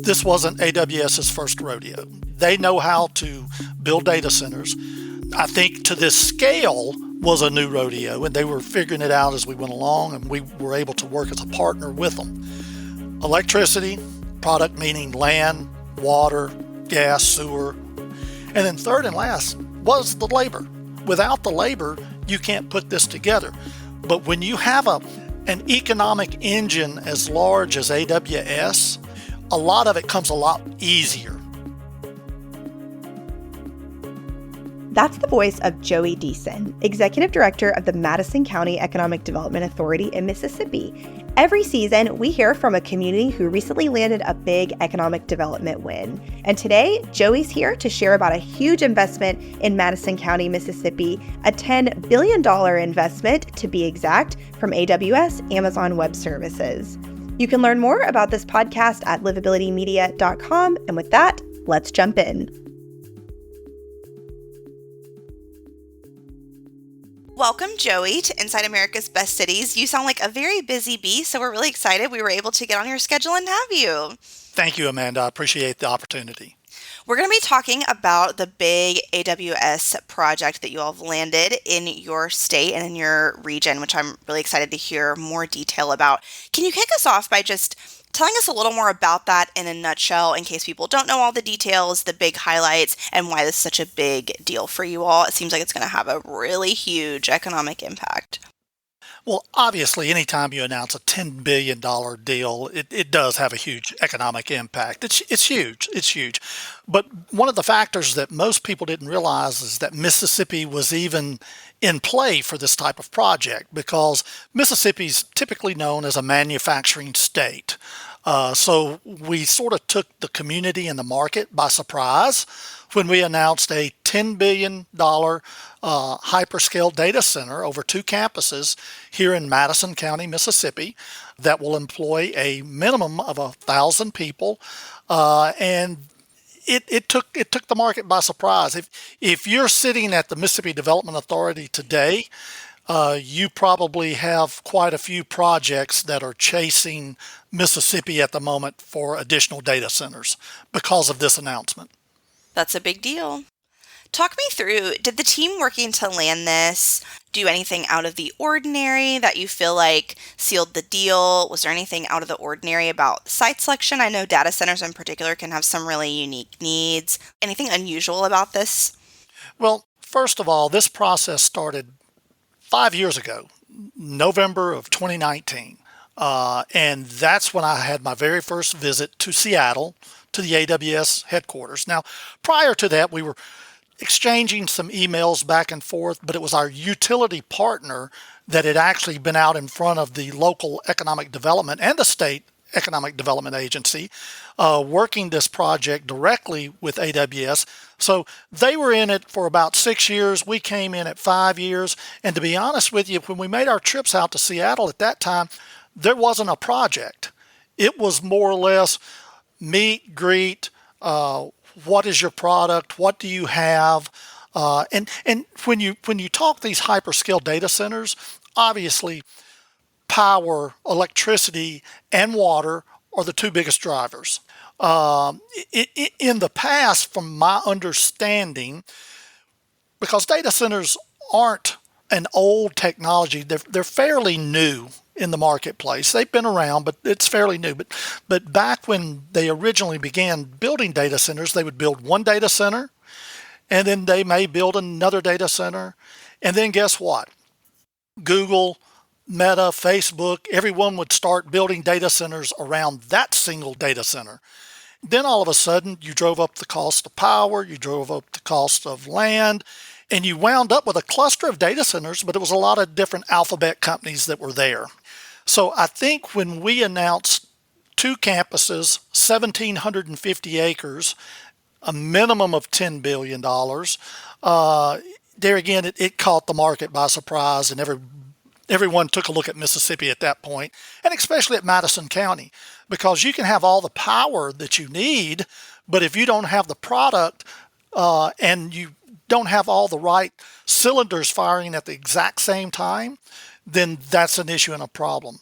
this wasn't AWS's first rodeo. They know how to build data centers. I think to this scale was a new rodeo, and they were figuring it out as we went along, and we were able to work as a partner with them. Electricity, product meaning land, water, gas, sewer. And then third and last was the labor. Without the labor, you can't put this together. But when you have an economic engine as large as AWS, a lot of it comes a lot easier. That's the voice of Joey Deason, Executive Director of the Madison County Economic Development Authority in Mississippi. Every season, we hear from a community who recently landed a big economic development win. And today, Joey's here to share about a huge investment in Madison County, Mississippi, a $10 billion investment, to be exact, from AWS Amazon Web Services. You can learn more about this podcast at livabilitymedia.com. And with that, let's jump in. Welcome, Joey, to Inside America's Best Cities. You sound like a very busy bee, so we're really excited we were able to get on your schedule and have you. Thank you, Amanda. I appreciate the opportunity. We're going to be talking about the big AWS project that you all have landed in your state and in your region, which I'm really excited to hear more detail about. Can you kick us off by just telling us a little more about that in a nutshell, in case people don't know all the details, the big highlights, and why this is such a big deal for you all? It seems like it's going to have a really huge economic impact. Well, obviously, anytime you announce a $10 billion deal, it does have a huge economic impact. It's huge. It's huge. But one of the factors that most people didn't realize is that Mississippi was even in play for this type of project, because Mississippi's typically known as a manufacturing state. So we sort of took the community and the market by surprise when we announced a $10 billion hyperscale data center over 2 campuses here in Madison County, Mississippi, that will employ a minimum of 1,000 people. And it took the market by surprise. If you're sitting at the Mississippi Development Authority today, you probably have quite a few projects that are chasing Mississippi at the moment for additional data centers because of this announcement. That's a big deal. Talk me through, did the team working to land this do anything out of the ordinary that you feel like sealed the deal? Was there anything out of the ordinary about site selection? I know data centers in particular can have some really unique needs. Anything unusual about this? Well, first of all, this process started 5 years ago, November of 2019. And that's when I had my very first visit to Seattle, to the AWS headquarters. Now, prior to that, we were exchanging some emails back and forth, but it was our utility partner that had actually been out in front of the local economic development and the state economic development agency, working this project directly with AWS. So they were in it for about 6 years. We came in at 5 years. And to be honest with you, when we made our trips out to Seattle at that time, there wasn't a project. It was more or less meet, greet, what is your product? What do you have? And when you talk these hyperscale data centers, obviously power, electricity, and water are the 2 biggest drivers. In the past, from my understanding, because data centers aren't an old technology, they're fairly new in the marketplace. They've been around, but it's fairly new. But back when they originally began building data centers, they would build one data center, and then they may build another data center. And then guess what? Google, Meta, Facebook, everyone would start building data centers around that single data center. Then all of a sudden, you drove up the cost of power, you drove up the cost of land, and you wound up with a cluster of data centers, but it was a lot of different alphabet companies that were there. So I think when we announced 2 campuses, 1,750 acres, a minimum of $10 billion, there again, it caught the market by surprise, and everyone took a look at Mississippi at that point, and especially at Madison County, because you can have all the power that you need, but if you don't have the product and you don't have all the right cylinders firing at the exact same time, then that's an issue and a problem.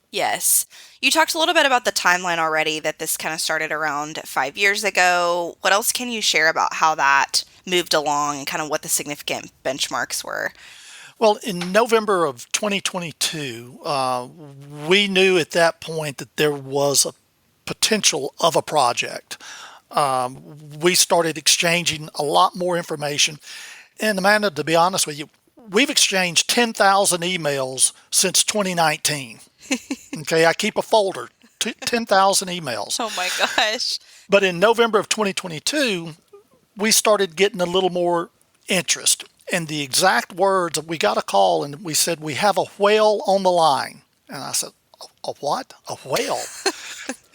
Yes. You talked a little bit about the timeline already, that this kind of started around 5 years ago. What else can you share about how that moved along and kind of what the significant benchmarks were? Well, in November of 2022, we knew at that point that there was a potential of a project. We started exchanging a lot more information. And Amanda, to be honest with you, we've exchanged 10,000 emails since 2019. Okay, I keep a folder, 10,000 emails. Oh my gosh. But in November of 2022, we started getting a little more interest. And the exact words, we got a call and we said, we have a whale on the line. And I said, a what? A whale?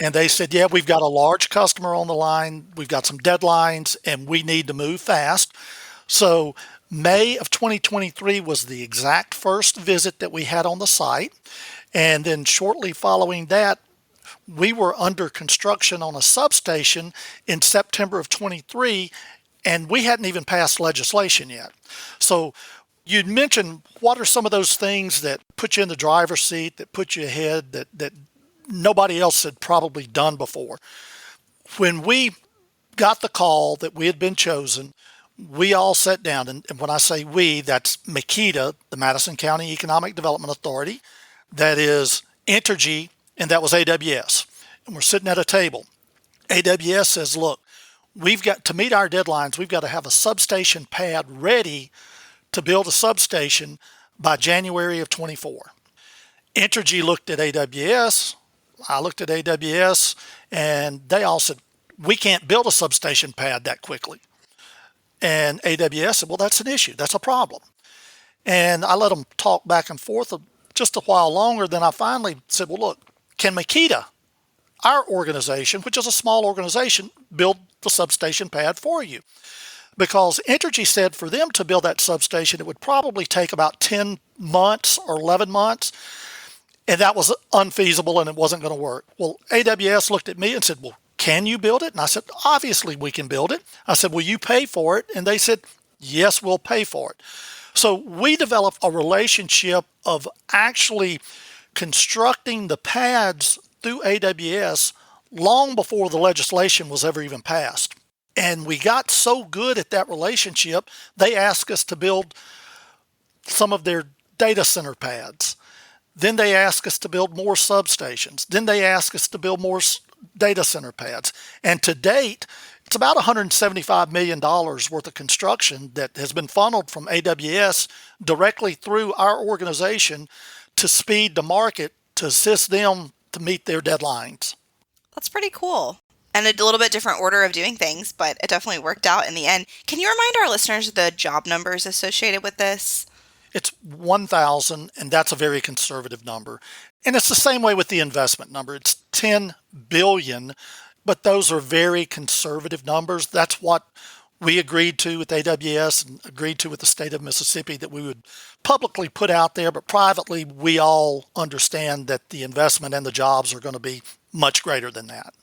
And they said, yeah, we've got a large customer on the line. We've got some deadlines and we need to move fast. So May of 2023 was the exact first visit that we had on the site. And then shortly following that, we were under construction on a substation in September of 23, and we hadn't even passed legislation yet. So you'd mentioned what are some of those things that put you in the driver's seat, that put you ahead, that nobody else had probably done before. When we got the call that we had been chosen, we all sat down, and when I say we, that's Makita, the Madison County Economic Development Authority, that is Entergy, and that was AWS. And we're sitting at a table. AWS says, look, we've got to meet our deadlines, we've got to have a substation pad ready to build a substation by January of 24. Entergy looked at AWS, I looked at AWS, and they all said, we can't build a substation pad that quickly. And AWS said, well, that's an issue. That's a problem. And I let them talk back and forth just a while longer. Then I finally said, well, look, can Makita, our organization, which is a small organization, build the substation pad for you? Because Entergy said for them to build that substation, it would probably take about 10 months or 11 months. And that was unfeasible and it wasn't going to work. Well, AWS looked at me and said, well, can you build it? And I said, obviously we can build it. I said, will you pay for it? And they said, yes, we'll pay for it. So we developed a relationship of actually constructing the pads through AWS long before the legislation was ever even passed. And we got so good at that relationship, they asked us to build some of their data center pads. Then they asked us to build more substations. Then they asked us to build more data center pads. And to date, it's about $175 million worth of construction that has been funneled from AWS directly through our organization to speed the market to assist them to meet their deadlines. That's pretty cool. And a little bit different order of doing things, but it definitely worked out in the end. Can you remind our listeners the job numbers associated with this? It's 1,000, and that's a very conservative number. And it's the same way with the investment number. It's 10 billion, but those are very conservative numbers. That's what we agreed to with AWS and agreed to with the state of Mississippi that we would publicly put out there, but privately we all understand that the investment and the jobs are going to be much greater than that.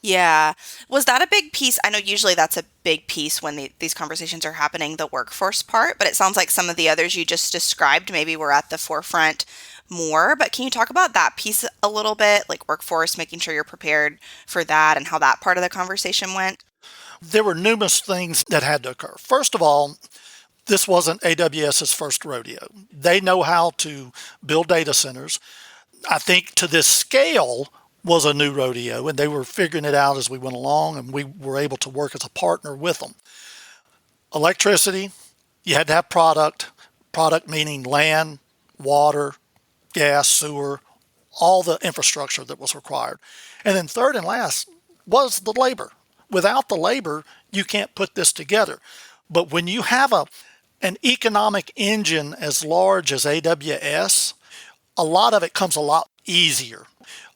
Yeah. Was that a big piece? I know usually that's a big piece when these conversations are happening, the workforce part, but it sounds like some of the others you just described maybe were at the forefront more. But can you talk about that piece a little bit, like workforce, making sure you're prepared for that and how that part of the conversation went? There were numerous things that had to occur. First of all, this wasn't AWS's first rodeo. They know how to build data centers. I think to this scale was a new rodeo, and they were figuring it out as we went along, and we were able to work as a partner with them. Electricity, you had to have product meaning land, water, gas, sewer, all the infrastructure that was required. And then third and last was the labor. Without the labor, you can't put this together. But when you have an economic engine as large as AWS, a lot of it comes a lot easier.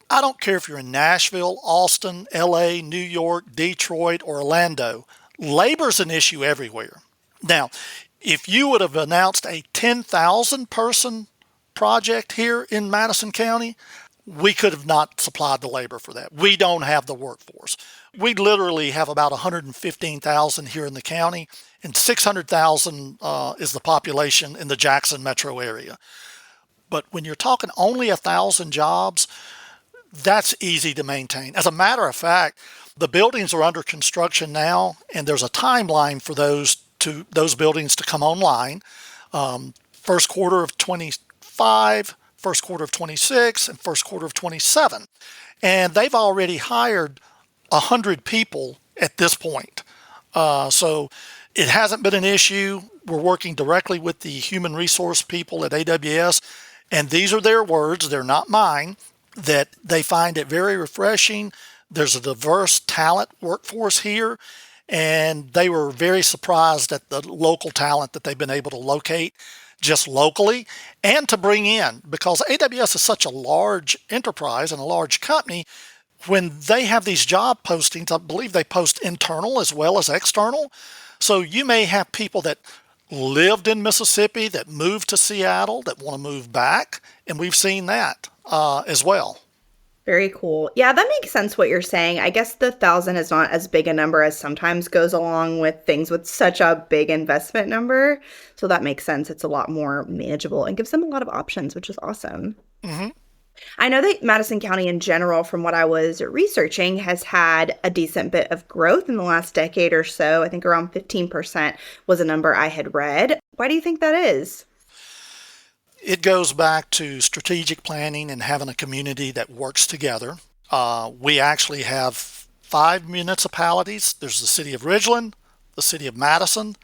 I don't care if you're in Nashville, Austin, LA, New York, Detroit, or Orlando. Labor's an issue everywhere. Now, if you would have announced a 10,000 person project here in Madison County, we could have not supplied the labor for that. We don't have the workforce. We literally have about 115,000 here in the county, and 600,000 is the population in the Jackson metro area. But when you're talking only 1,000 jobs, that's easy to maintain. As a matter of fact, the buildings are under construction now, and there's a timeline for those buildings to come online. First quarter of 25, first quarter of 26, and first quarter of 27. And they've already hired 100 people at this point. So it hasn't been an issue. We're working directly with the human resource people at AWS, and these are their words, they're not mine, that they find it very refreshing. There's a diverse talent workforce here, and they were very surprised at the local talent that they've been able to locate just locally and to bring in, because AWS is such a large enterprise and a large company. When they have these job postings, I believe they post internal as well as external. So you may have people that lived in Mississippi that moved to Seattle that want to move back, and we've seen that as well. Very cool. Yeah, that makes sense what you're saying. I guess the 1,000 is not as big a number as sometimes goes along with things with such a big investment number. So that makes sense. It's a lot more manageable and gives them a lot of options, which is awesome. Hmm. I know that Madison County in general, from what I was researching, has had a decent bit of growth in the last decade or so. I think around 15% was a number I had read. Why do you think that is? It goes back to strategic planning and having a community that works together. We actually have 5 municipalities. There's the city of Ridgeland, the city of Madison,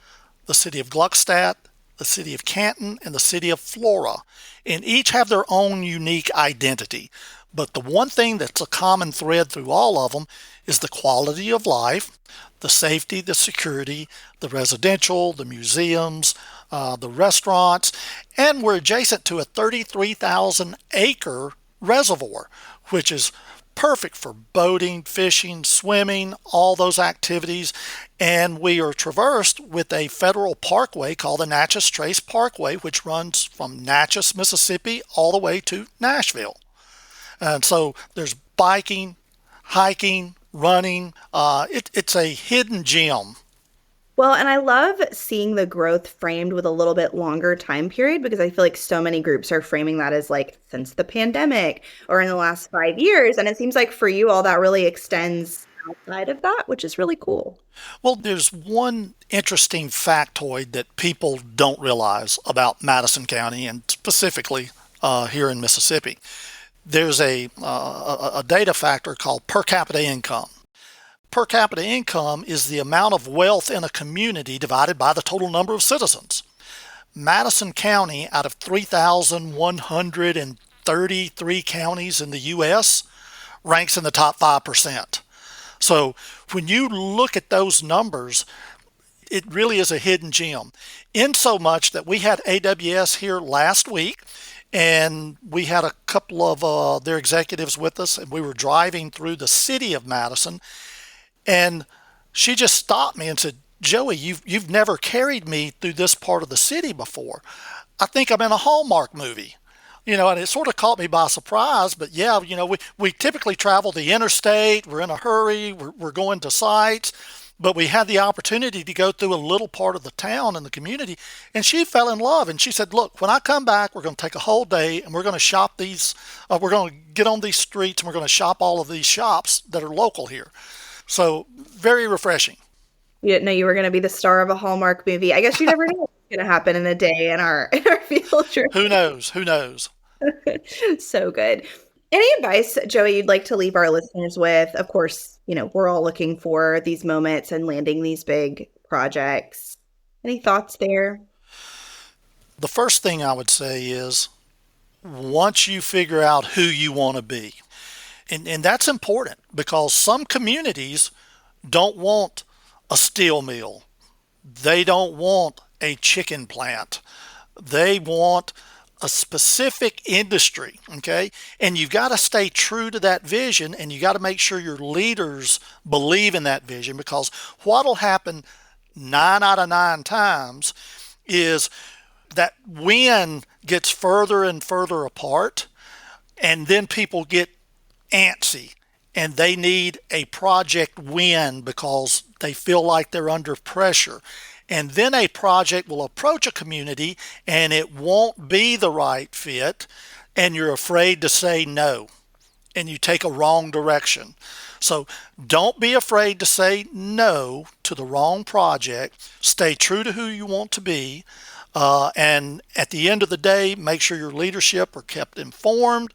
the city of Gluckstadt, the city of Canton, and the city of Flora. And each have their own unique identity. But the one thing that's a common thread through all of them is the quality of life, the safety, the security, the residential, the museums, the restaurants, and we're adjacent to a 33,000 acre reservoir, which is perfect for boating, fishing, swimming, all those activities. And we are traversed with a federal parkway called the Natchez Trace Parkway, which runs from Natchez, Mississippi, all the way to Nashville. And so there's biking, hiking, running. It's a hidden gem. Well, and I love seeing the growth framed with a little bit longer time period because I feel like so many groups are framing that as like since the pandemic or in the last 5 years. And it seems like for you, all that really extends outside of that, which is really cool. Well, there's one interesting factoid that people don't realize about Madison County and specifically here in Mississippi. There's a data factor called per capita income. Per capita income is the amount of wealth in a community divided by the total number of citizens. Madison County, out of 3,133 counties in the U.S., ranks in the top 5%. So when you look at those numbers, it really is a hidden gem. In so much that we had AWS here last week, and we had a couple of their executives with us, and we were driving through the city of Madison, and she just stopped me and said, "Joey, you've never carried me through this part of the city before. I think I'm in a Hallmark movie." And it sort of caught me by surprise. But yeah, we typically travel the interstate. We're in a hurry. We're going to sites. But we had the opportunity to go through a little part of the town and the community. And she fell in love. And she said, "Look, when I come back, we're going to take a whole day and we're going to shop these. We're going to get on these streets and we're going to shop all of these shops that are local here." So very refreshing. You didn't know you were going to be the star of a Hallmark movie. I guess you never know what's going to happen in a day in our field trip. Who knows? Who knows? So good. Any advice, Joey, you'd like to leave our listeners with? Of course, we're all looking for these moments and landing these big projects. Any thoughts there? The first thing I would say is once you figure out who you want to be, and that's important because some communities don't want a steel mill. They don't want a chicken plant. They want a specific industry, okay? And you've got to stay true to that vision, and you got to make sure your leaders believe in that vision, because what'll happen 9 out of 9 times is that win gets further and further apart, and then people get antsy and they need a project win because they feel like they're under pressure. And then a project will approach a community and it won't be the right fit, and you're afraid to say no, and you take a wrong direction. So don't be afraid to say no to the wrong project. Stay true to who you want to be. And at the end of the day, make sure your leadership are kept informed.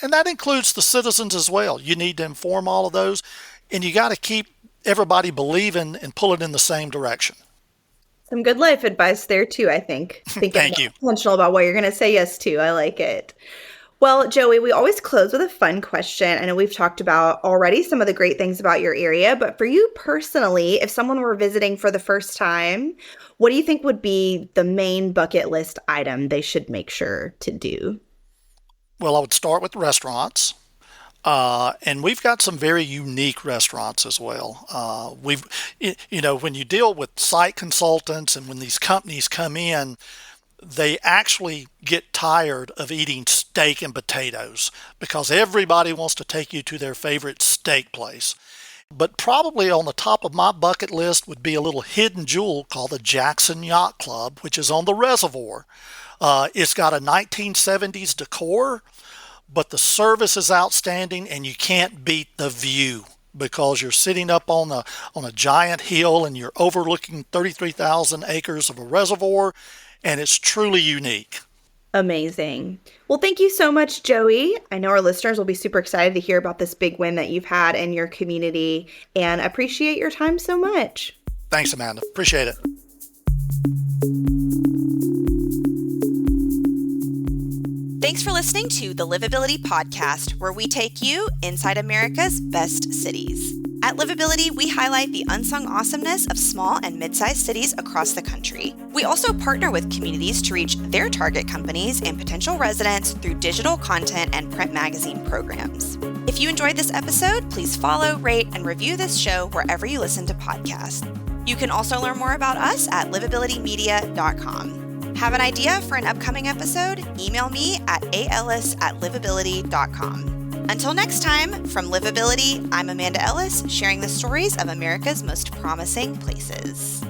And that includes the citizens as well. You need to inform all of those. And you got to keep everybody believing and pulling in the same direction. Some good life advice there too, I think. Thank you. Intentional about what you're going to say yes to. I like it. Well, Joey, we always close with a fun question. I know we've talked about already some of the great things about your area, but for you personally, if someone were visiting for the first time, what do you think would be the main bucket list item they should make sure to do? Well, I would start with restaurants. And we've got some very unique restaurants as well. When you deal with site consultants and when these companies come in, they actually get tired of eating steak and potatoes because everybody wants to take you to their favorite steak place. But probably on the top of my bucket list would be a little hidden jewel called the Jackson Yacht Club, which is on the reservoir. It's got a 1970s decor, but the service is outstanding and you can't beat the view because you're sitting up on a giant hill and you're overlooking 33,000 acres of a reservoir, and it's truly unique. Amazing. Well, thank you so much, Joey. I know our listeners will be super excited to hear about this big win that you've had in your community, and appreciate your time so much. Thanks, Amanda. Appreciate it. Thanks for listening to the Livability Podcast, where we take you inside America's best cities. At Livability, we highlight the unsung awesomeness of small and mid-sized cities across the country. We also partner with communities to reach their target companies and potential residents through digital content and print magazine programs. If you enjoyed this episode, please follow, rate, and review this show wherever you listen to podcasts. You can also learn more about us at livabilitymedia.com. Have an idea for an upcoming episode? Email me at aellis@livability.com. Until next time, from Livability, I'm Amanda Ellis, sharing the stories of America's most promising places.